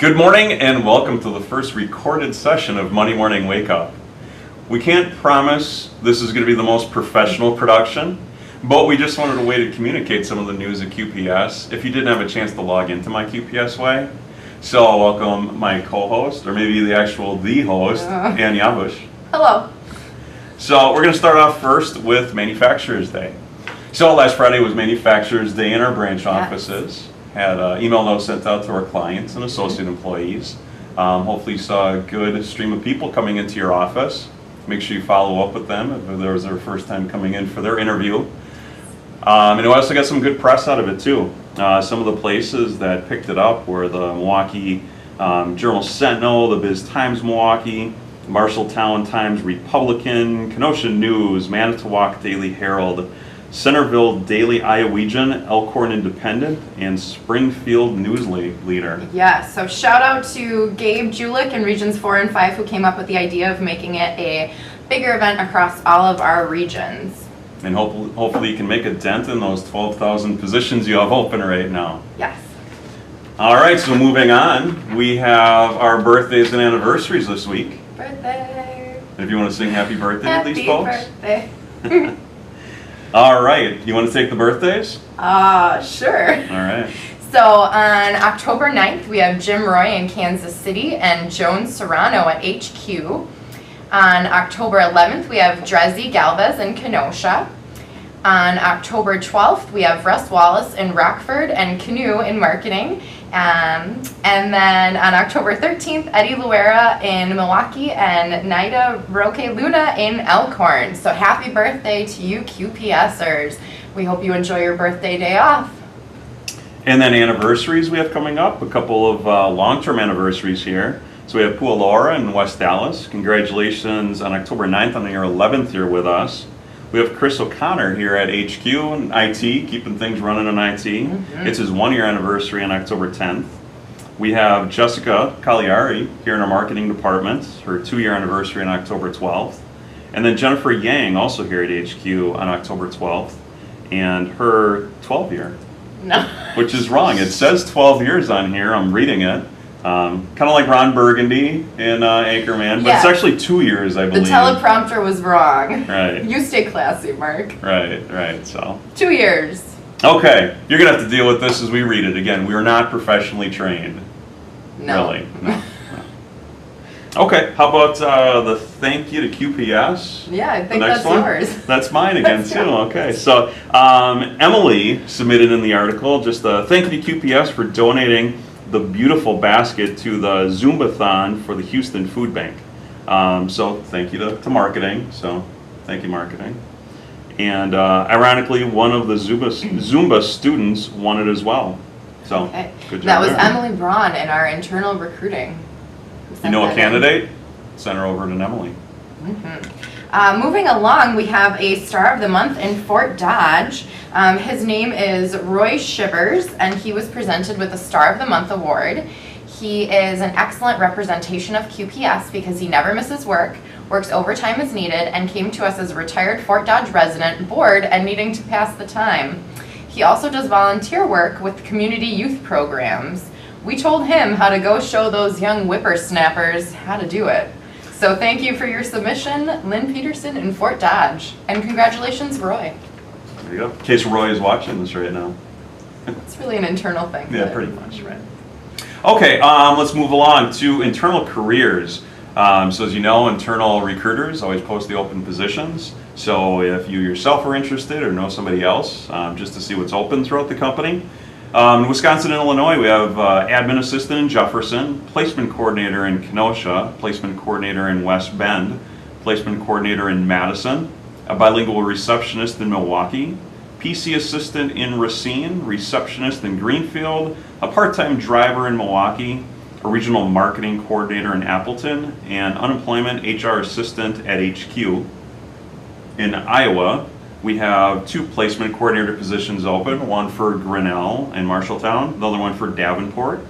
Good morning and welcome to the first recorded session of Monday Morning Wake Up. We can't promise this is going to be the most professional production, but we just wanted a way to communicate some of the news at QPS if you didn't have a chance to log into My QPS Way. So I'll welcome my co-host, or maybe the host, Ann Yabush. Hello. So we're going to start off first with Manufacturers Day. So last Friday was Manufacturers Day in our branch offices. Had an email note sent out to our clients and associate employees. Hopefully you saw a good stream of people coming into your office. Make sure you follow up with them if there was their first time coming in for their interview. And we also got some good press out of it too. Some of the places that picked it up were the Milwaukee Journal Sentinel, the Biz Times Milwaukee, Marshalltown Times Republican, Kenosha News, Manitowoc Daily Herald, Centerville Daily Iowegian, Elkhorn Independent, and Springfield News Leader. Yeah, so shout out to Gabe Julik and Regions 4 and 5 who came up with the idea of making it a bigger event across all of our regions. And hopefully you can make a dent in those 12,000 positions you have open right now. Yes. All right, so moving on, we have our birthdays and anniversaries this week. Birthday. If you want to sing happy birthday to these folks. Happy birthday. All right, you want to take the birthdays? Sure. All right. So on October 9th, we have Jim Roy in Kansas City and Joan Serrano at HQ. On October 11th, we have Drezzy Galvez in Kenosha. On October 12th, we have Russ Wallace in Rockford and Canoe in marketing. And then on October 13th, Eddie Luera in Milwaukee and Naida Roque Luna in Elkhorn. So happy birthday to you QPSers. We hope you enjoy your birthday day off. And then anniversaries we have coming up, a couple of long-term anniversaries here. So we have Pua Laura in West Dallas. Congratulations on October 9th on your 11th year with us. We have Chris O'Connor here at HQ and IT, keeping things running in IT. Mm-hmm. It's his 1-year anniversary on October 10th. We have Jessica Cagliari here in our marketing department, her 2-year anniversary on October 12th. And then Jennifer Yang, also here at HQ on October 12th, and her 12-year. No. Which is wrong. It says 12 years on here. I'm reading it. Kind of like Ron Burgundy in Anchorman, but It's actually 2 years, I believe. The teleprompter was wrong. Right. You stay classy, Mark. Right, so. 2 years. Okay, you're going to have to deal with this as we read it. Again, we are not professionally trained. No. Really, no. Okay, how about the thank you to QPS? Yeah, I think that's yours. That's mine again, too. Okay, so Emily submitted in the article just a thank you to QPS for donating the beautiful basket to the Zumbathon for the Houston Food Bank. So thank you to marketing. So thank you, marketing. And ironically, one of the Zumba students won it as well. So good job. That was there. Emily Braun in our internal recruiting. You know a candidate? Send her over to Emily. Mm-hmm. Moving along, we have a Star of the Month in Fort Dodge. His name is Roy Shivers, and he was presented with the Star of the Month award. He is an excellent representation of QPS because he never misses work, works overtime as needed, and came to us as a retired Fort Dodge resident, bored and needing to pass the time. He also does volunteer work with community youth programs. We told him how to go show those young whippersnappers how to do it. So thank you for your submission, Lynn Peterson in Fort Dodge. And congratulations, Roy. There you go. In case Roy is watching this right now. It's really an internal thing. Yeah, pretty much, right. Okay, let's move along to internal careers. So as you know, internal recruiters always post the open positions. So if you yourself are interested or know somebody else, just to see what's open throughout the company. In Wisconsin and Illinois, we have admin assistant in Jefferson, placement coordinator in Kenosha, placement coordinator in West Bend, placement coordinator in Madison, a bilingual receptionist in Milwaukee, PC assistant in Racine, receptionist in Greenfield, a part-time driver in Milwaukee, a regional marketing coordinator in Appleton, and unemployment HR assistant at HQ. In Iowa, we have 2 placement coordinator positions open, one for Grinnell and Marshalltown, the other one for Davenport.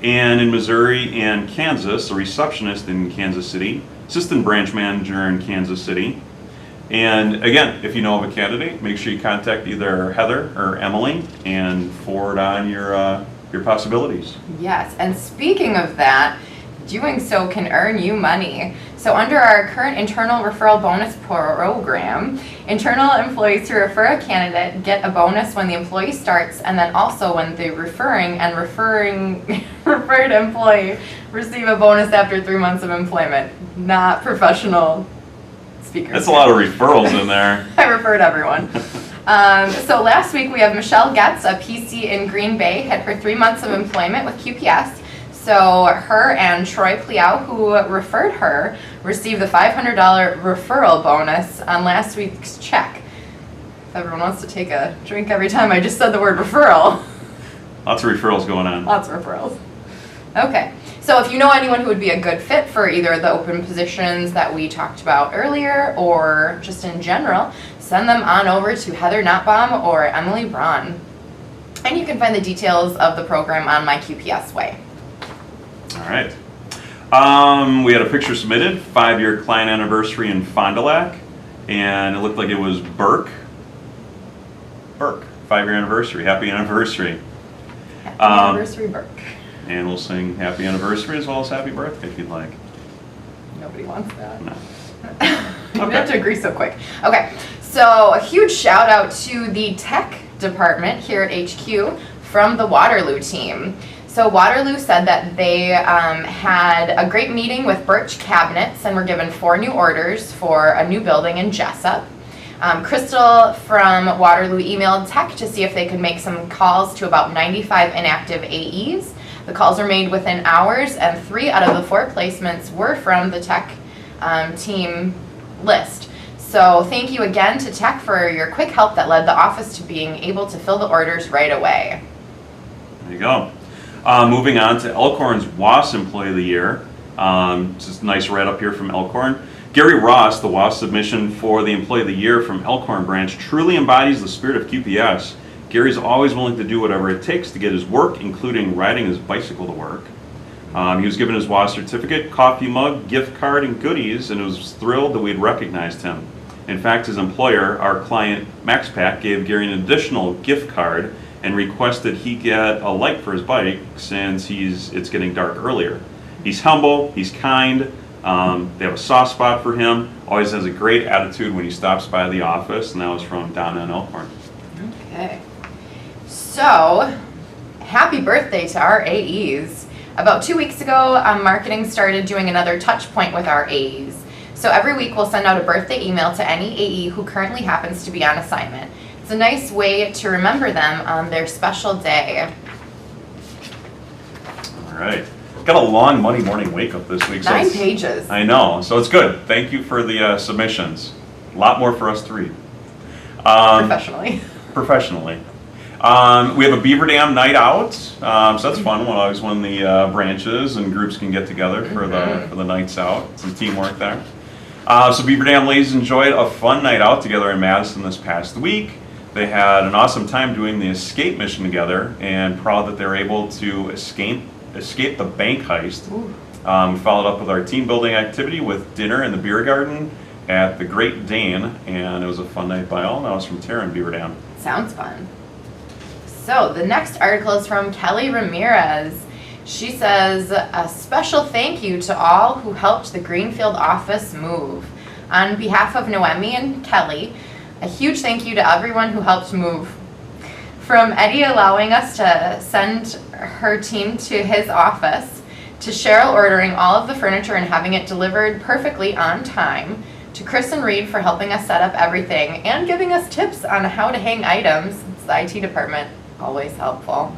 And in Missouri and Kansas, a receptionist in Kansas City, assistant branch manager in Kansas City. And again, if you know of a candidate, make sure you contact either Heather or Emily and forward on your your possibilities. Yes, and speaking of that, doing so can earn you money. So under our current internal referral bonus program, internal employees who refer a candidate get a bonus when the employee starts, and then also when the referring referred employee receive a bonus after 3 months of employment. Not professional speakers. That's a lot of referrals in there. I referred everyone. So last week we have Michelle Getz, a PC in Green Bay, had her 3 months of employment with QPS. So her and Troy Pliau, who referred her, received the $500 referral bonus on last week's check. If everyone wants to take a drink every time I just said the word referral. Lots of referrals going on. Lots of referrals. Okay, so if you know anyone who would be a good fit for either of the open positions that we talked about earlier or just in general, send them on over to Heather Notbaum or Emily Braun. And you can find the details of the program on My QPS Way. All right. We had a picture submitted, 5-year client anniversary in Fond du Lac, and it looked like it was Burke. Burke, 5-year anniversary. Happy anniversary. Happy anniversary, Burke. And we'll sing happy anniversary as well as happy birthday if you'd like. Nobody wants that. No. You have to agree so quick. Okay, so a huge shout out to the tech department here at HQ from the Waterloo team. So Waterloo said that they had a great meeting with Birch Cabinets and were given 4 new orders for a new building in Jessup. Crystal from Waterloo emailed tech to see if they could make some calls to about 95 inactive AEs. The calls were made within hours, and 3 out of the 4 placements were from the tech team list. So thank you again to tech for your quick help that led the office to being able to fill the orders right away. There you go. Moving on to Elkhorn's WAS Employee of the Year. Just a nice write-up here from Elkhorn. Gary Ross, the WAS submission for the Employee of the Year from Elkhorn branch, truly embodies the spirit of QPS. Gary's always willing to do whatever it takes to get his work, including riding his bicycle to work. He was given his WAS certificate, coffee mug, gift card, and goodies, and was thrilled that we'd recognized him. In fact, his employer, our client MaxPack, gave Gary an additional gift card and requested he get a light for his bike since it's getting dark earlier. He's humble, he's kind, they have a soft spot for him, always has a great attitude when he stops by the office, and that was from Donna and Elkhorn. Okay. So, happy birthday to our AEs. About 2 weeks ago, marketing started doing another touch point with our AEs. So every week we'll send out a birthday email to any AE who currently happens to be on assignment. It's a nice way to remember them on their special day. All right. Got a long Monday morning wake up this week. 9 pages. I know, so it's good. Thank you for the submissions. A lot more for us to read. Professionally. Professionally. We have a Beaver Dam night out, so that's fun. Always when the branches and groups can get together for the nights out. Some teamwork there. So Beaver Dam ladies enjoyed a fun night out together in Madison this past week. They had an awesome time doing the escape mission together, and proud that they were able to escape the bank heist. We followed up with our team building activity with dinner in the beer garden at the Great Dane, and it was a fun night by all. That was from Tara in Beaver Dam. Sounds fun. So the next article is from Kelly Ramirez. She says, a special thank you to all who helped the Greenfield office move. On behalf of Noemi and Kelly, a huge thank you to everyone who helped move. From Eddie allowing us to send her team to his office, to Cheryl ordering all of the furniture and having it delivered perfectly on time, to Chris and Reed for helping us set up everything and giving us tips on how to hang items. It's the IT department, always helpful.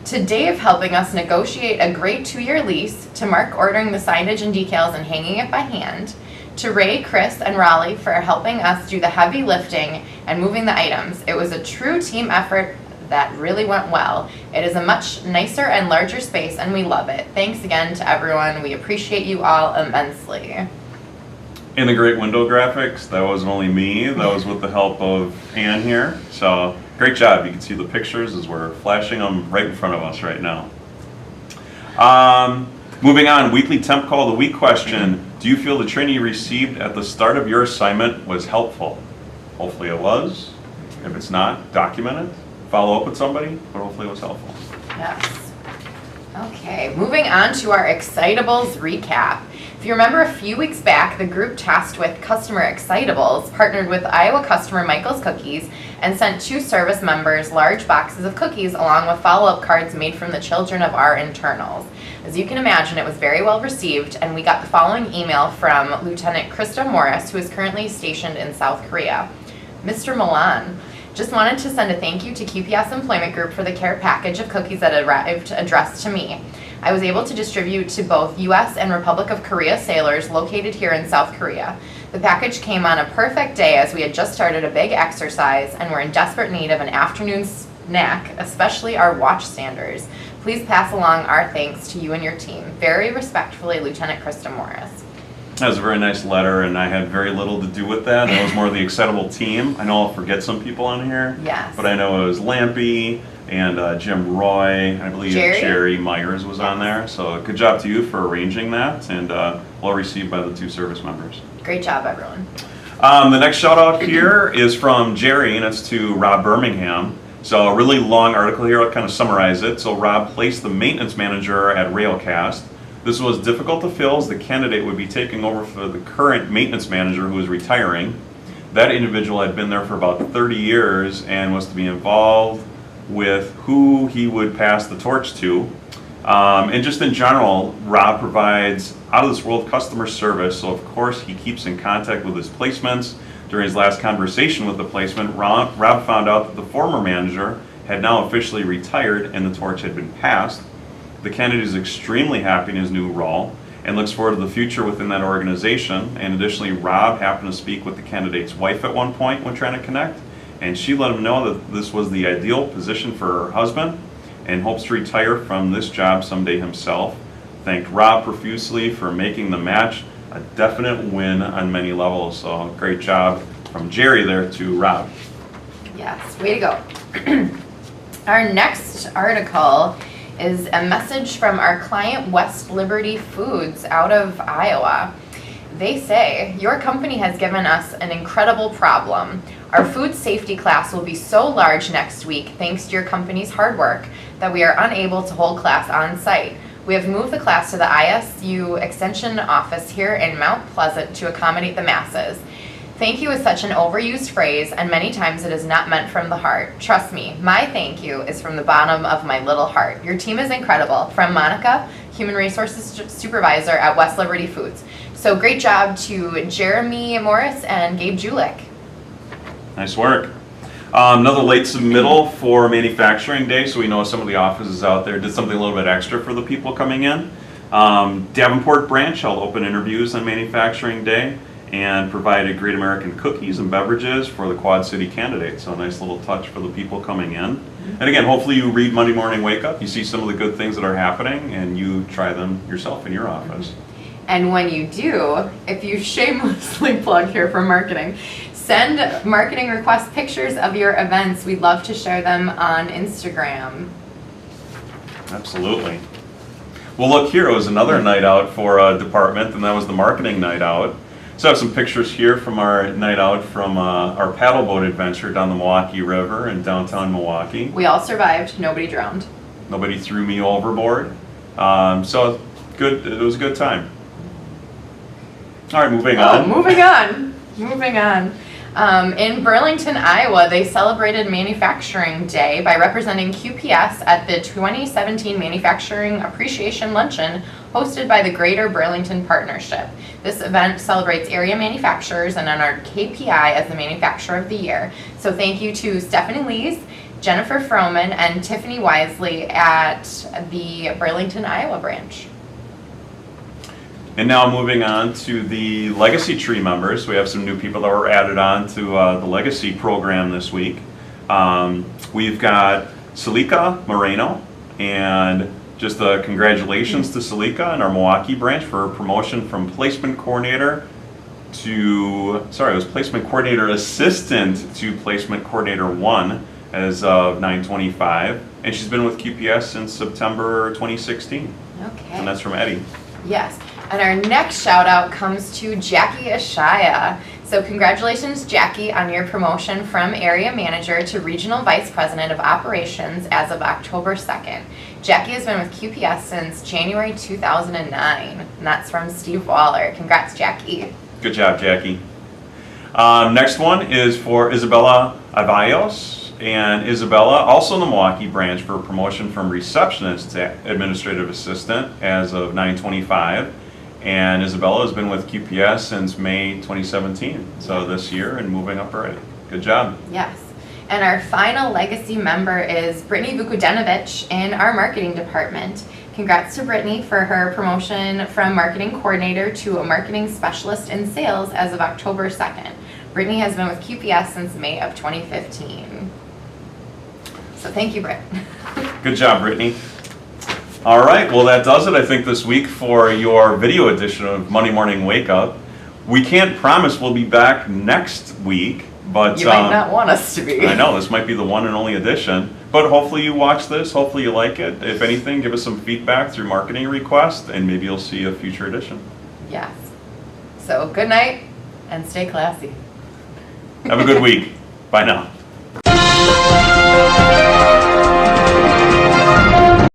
To Dave helping us negotiate a great 2-year lease, to Mark ordering the signage and decals and hanging it by hand, to Ray, Chris, and Raleigh for helping us do the heavy lifting and moving the items. It was a true team effort that really went well. It is a much nicer and larger space, and we love it. Thanks again to everyone. We appreciate you all immensely. In the great window graphics, that wasn't only me, that was with the help of Ann here. So great job. You can see the pictures as we're flashing them right in front of us right now. Moving on, weekly temp call of the week question. Do you feel the training you received at the start of your assignment was helpful? Hopefully it was. If it's not, document it. Follow up with somebody, but hopefully it was helpful. Yes. Okay, moving on to our Excitables recap. If you remember a few weeks back, the group tasked with Customer Excitables partnered with Iowa customer Michael's Cookies and sent 2 service members large boxes of cookies along with follow-up cards made from the children of our internals. As you can imagine, it was very well received, and we got the following email from Lieutenant Krista Morris, who is currently stationed in South Korea. Mr. Milan, just wanted to send a thank you to QPS Employment Group for the care package of cookies that arrived addressed to me. I was able to distribute to both U.S. and Republic of Korea sailors located here in South Korea. The package came on a perfect day as we had just started a big exercise and were in desperate need of an afternoon snack, especially our watchstanders. Please pass along our thanks to you and your team. Very respectfully, Lieutenant Krista Morris. That was a very nice letter, and I had very little to do with that. That was more of the Excitable team. I know I'll forget some people on here. Yes. But I know it was Lampy and Jim Roy. I believe Jerry Myers was on there. So good job to you for arranging that, and well received by the 2 service members. Great job, everyone. The next shout out here is from Jerry, and it's to Rob Birmingham. So a really long article here, I'll kind of summarize it. So Rob placed the maintenance manager at Railcast. This was difficult to fill as the candidate would be taking over for the current maintenance manager who was retiring. That individual had been there for about 30 years and was to be involved with who he would pass the torch to. And just in general, Rob provides out-of-this-world customer service, so of course he keeps in contact with his placements. During his last conversation with the placement, Rob found out that the former manager had now officially retired and the torch had been passed. The candidate is extremely happy in his new role and looks forward to the future within that organization. And additionally, Rob happened to speak with the candidate's wife at one point when trying to connect, and she let him know that this was the ideal position for her husband and hopes to retire from this job someday himself. Thanked Rob profusely for making the match a definite win on many levels. So great job from Jerry there to Rob. Yes, way to go. Our next article is a message from our client West Liberty Foods out of Iowa. They say, your company has given us an incredible problem. Our food safety class will be so large next week thanks to your company's hard work that we are unable to hold class on site. We have moved the class to the ISU Extension office here in Mount Pleasant to accommodate the masses. Thank you is such an overused phrase, and many times it is not meant from the heart. Trust me, my thank you is from the bottom of my little heart. Your team is incredible. From Monica, Human Resources Supervisor at West Liberty Foods. So great job to Jeremy Morris and Gabe Julik. Nice work. Another late submittal for Manufacturing Day, so we know some of the offices out there did something a little bit extra for the people coming in. Davenport branch held open interviews on Manufacturing Day and provided Great American cookies and beverages for the Quad City candidates. So a nice little touch for the people coming in. And again, hopefully you read Monday Morning Wake Up, you see some of the good things that are happening, and you try them yourself in your office. And when you do, if you shamelessly plug here for marketing, send marketing request pictures of your events. We'd love to share them on Instagram. Absolutely. Well, look, here was another night out for a department, and that was the marketing night out. So I have some pictures here from our night out from our paddle boat adventure down the Milwaukee River in downtown Milwaukee. We all survived. Nobody drowned. Nobody threw me overboard. So good. It was a good time. All right, moving on. Moving on. In Burlington, Iowa, they celebrated Manufacturing Day by representing QPS at the 2017 Manufacturing Appreciation Luncheon hosted by the Greater Burlington Partnership. This event celebrates area manufacturers and honored KPI as the Manufacturer of the Year. So thank you to Stephanie Lees, Jennifer Froman, and Tiffany Wisely at the Burlington, Iowa branch. And now moving on to the Legacy Tree members. We have some new people that were added on to the Legacy program this week. We've got Salika Moreno, and just congratulations to Salika and our Milwaukee branch for her promotion from placement coordinator to, placement coordinator assistant to placement coordinator 1 as of 9/25. And she's been with QPS since September 2016. Okay. And that's from Eddie. Yes. And our next shout out comes to Jackie Ashaya. So congratulations, Jackie, on your promotion from area manager to regional vice president of operations as of October 2nd. Jackie has been with QPS since January 2009, and that's from Steve Waller. Congrats, Jackie. Good job, Jackie. Next one is for Isabella Avallos. And Isabella, also in the Milwaukee branch, for promotion from receptionist to administrative assistant as of 9/25. And Isabella has been with QPS since May 2017, so this year, and moving up already. Good job. Yes. And our final legacy member is Brittany Vukodenovich in our marketing department. Congrats to Brittany for her promotion from marketing coordinator to a marketing specialist in sales as of October 2nd. Brittany has been with QPS since May of 2015. So thank you, Britt. Good job, Brittany. All right, well, that does it, I think, this week for your video edition of Monday Morning Wake Up. We can't promise we'll be back next week, but You might not want us to be. I know, this might be the one and only edition, but hopefully you watch this, hopefully you like it. If anything, give us some feedback through marketing request, and maybe you'll see a future edition. Yes. So good night and stay classy. Have a good week. Bye now.